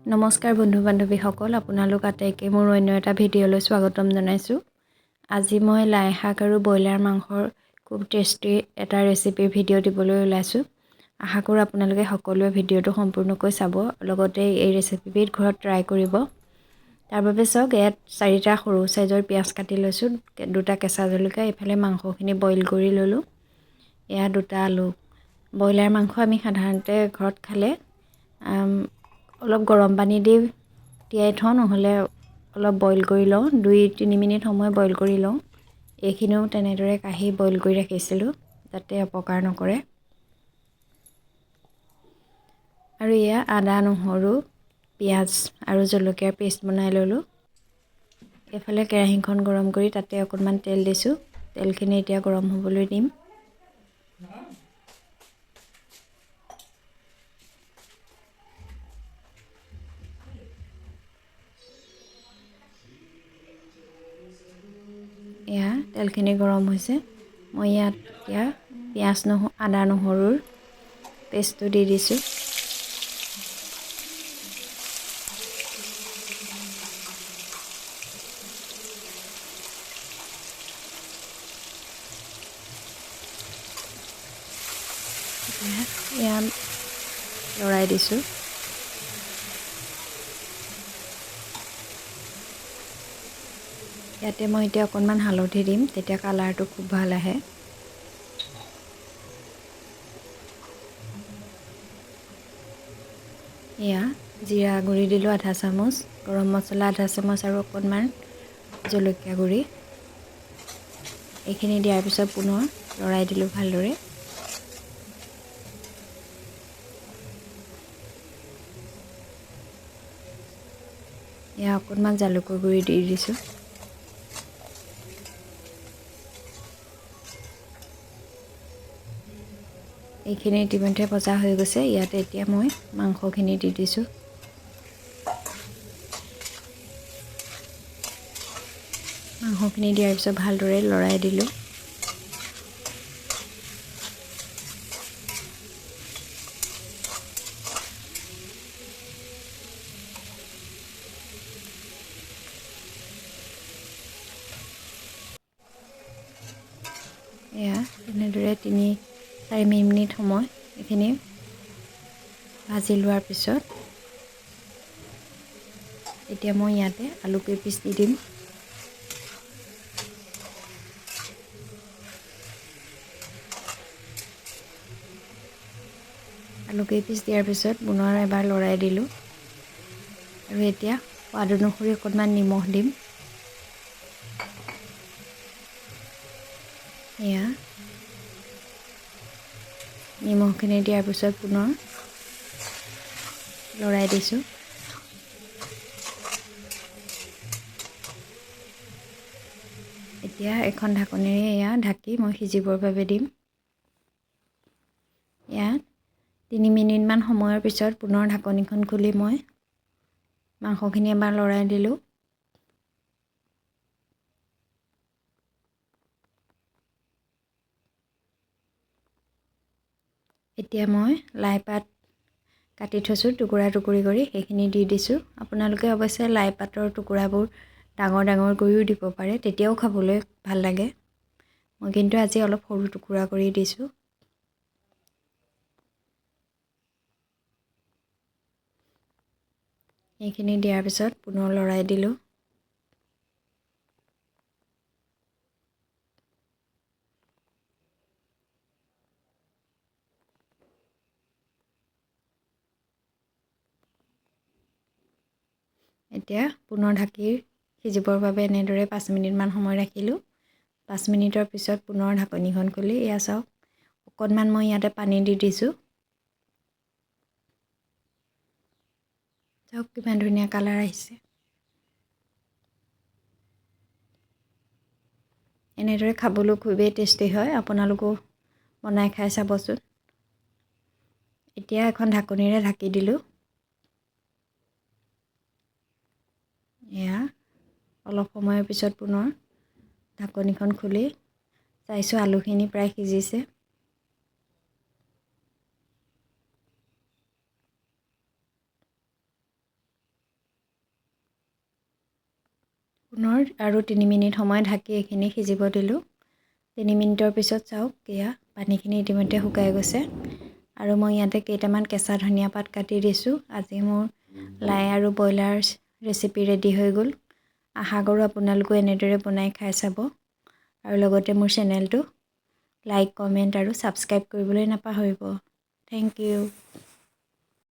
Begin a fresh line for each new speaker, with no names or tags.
নমস্কাৰ বন্ধু বান্ধৱীসকল, আপোনালোক আটাইকে মোৰ অন্য এটা ভিডিঅ'লৈ স্বাগতম জনাইছোঁ। আজি মই লাই শাক আৰু ব্ৰইলাৰ মাংসৰ খুব টেষ্টি এটা ৰেচিপিৰ ভিডিঅ' দিবলৈ ওলাইছোঁ। আশা কৰোঁ আপোনালোকে সকলোৱে ভিডিঅ'টো সম্পূৰ্ণকৈ চাব, লগতে এই ৰেচিপিবিধ ঘৰত ট্ৰাই কৰিব। তাৰ বাবে চাওক, ইয়াত 4টা সৰু চাইজৰ পিঁয়াজ কাটি লৈছোঁ, 2টা কেঁচা জলকীয়া, এইফালে মাংসখিনি বইল কৰি ল'লোঁ। এয়া 2টা আলু। ব্ৰইলাৰ মাংস আমি সাধাৰণতে ঘৰত খালে অলপ গৰম পানী দি তিয়াই থওঁ, নহ'লে অলপ বইল কৰি লওঁ, 2-3 মিনিট সময় বইল কৰি লওঁ। এইখিনিও তেনেদৰে কাঢ়ি বইল কৰি ৰাখিছিলোঁ যাতে অপকাৰ নকৰে। আৰু এয়া আদা, নহৰু, পিঁয়াজ আৰু জলকীয়াৰ পেষ্ট বনাই ল'লোঁ। এইফালে কেৰাহীখন গৰম কৰি তাতে অকণমান তেল দিছোঁ। তেলখিনি এতিয়া গৰম হ'বলৈ দিম। এয়া তেলখিনি গৰম হৈছে। মই ইয়াত এতিয়া আদা নহৰুৰ পেষ্টটো দি দিছোঁ। এয়া লৰাই দিছোঁ। ইয়াতে মই এতিয়া অকণমান হালধি দিম, তেতিয়া কালাৰটো খুব ভাল আহে। এয়া জিৰা গুড়ি দিলোঁ আধা চামুচ, গৰম মছলা আধা চামুচ আৰু অকণমান জলকীয়া গুড়ি। এইখিনি দিয়াৰ পিছত পুনৰ লৰাই দিলোঁ ভালদৰে। এয়া অকণমান জালুকৰ গুড়ি দি দিছোঁ। এইখিনি ইতিমধ্যে ভজা হৈ গৈছে। ইয়াতে এতিয়া মই মাংসখিনি দি দিছোঁ। মাংসখিনি দিয়াৰ পিছত ভালদৰে লৰাই দিলোঁ। এয়া তেনেদৰে 3-4 মিনিট সময় এইখিনি ভাজি লোৱাৰ পিছত এতিয়া মই ইয়াতে আলু কেইপিচ দি দিম। আলু কেইপিচ দিয়াৰ পিছত পুনৰ এবাৰ লৰাই দিলোঁ। আৰু এতিয়া সোৱাদ অনুসৰি অকণমান নিমখ দিম। এয়া নিমখখিনি দিয়াৰ পিছত পুনৰ লৰাই দিছোঁ। এতিয়া এখন ঢাকনিৰে এয়া ঢাকি মই সিজিবৰ বাবে দিম। ইয়াত 3 মিনিটমান সময়ৰ পিছত পুনৰ ঢাকনিখন খুলি মই মাংসখিনি এবাৰ লৰাই দিলোঁ। এতিয়া মই লাই পাত কাটি থৈছোঁ টুকুৰা টুকুৰি কৰি, সেইখিনি দি দিছোঁ। আপোনালোকে অৱশ্যে লাই পাতৰ টুকুৰাবোৰ ডাঙৰ ডাঙৰ কৰিও দিব পাৰে, তেতিয়াও খাবলৈ ভাল লাগে। মই কিন্তু আজি অলপ সৰু টুকুৰা কৰি দিছোঁ। এইখিনি দিয়াৰ পিছত পুনৰ লৰাই দিলোঁ। এতিয়া পুনৰ ঢাকি সিজিবৰ বাবে এনেদৰে 5 মিনিটমান সময় ৰাখিলোঁ। 5 মিনিটৰ পিছত পুনৰ ঢাকনিখন খুলি এয়া চাওক, অকণমান মই ইয়াতে পানী দি দিছোঁ। চাওক কিমান ধুনীয়া কালাৰ আহিছে। এনেদৰে খাবলৈ খুবেই টেষ্টি হয়, আপোনালোকেও বনাই খাই চাবচোন। এতিয়া এখন ঢাকনিৰে ঢাকি দিলোঁ। এয়া অলপ সময়ৰ পিছত পুনৰ ঢাকনিখন খুলি চাইছোঁ আলুখিনি প্ৰায় সিজিছে। পুনৰ আৰু 3 মিনিট সময় ঢাকি এইখিনি সিজিব দিলোঁ 3 মিনিটৰ পিছত চাওক এয়া পানীখিনি ইতিমধ্যে শুকাই গৈছে আৰু মই ইয়াতে কেইটামান কেঁচা ধনিয়া পাত কাটি দিছোঁ আজি মোৰ লাই আৰু ব্ৰইলাৰ ৰেচিপি ৰেডি হৈ গ'ল আশা কৰোঁ আপোনালোকো এনেদৰে বনাই খাই চাব আৰু লগতে মোৰ চেনেলটো লাইক কমেণ্ট আৰু ছাবস্ক্ৰাইব কৰিবলৈ নাপাহৰিব থেংক ইউ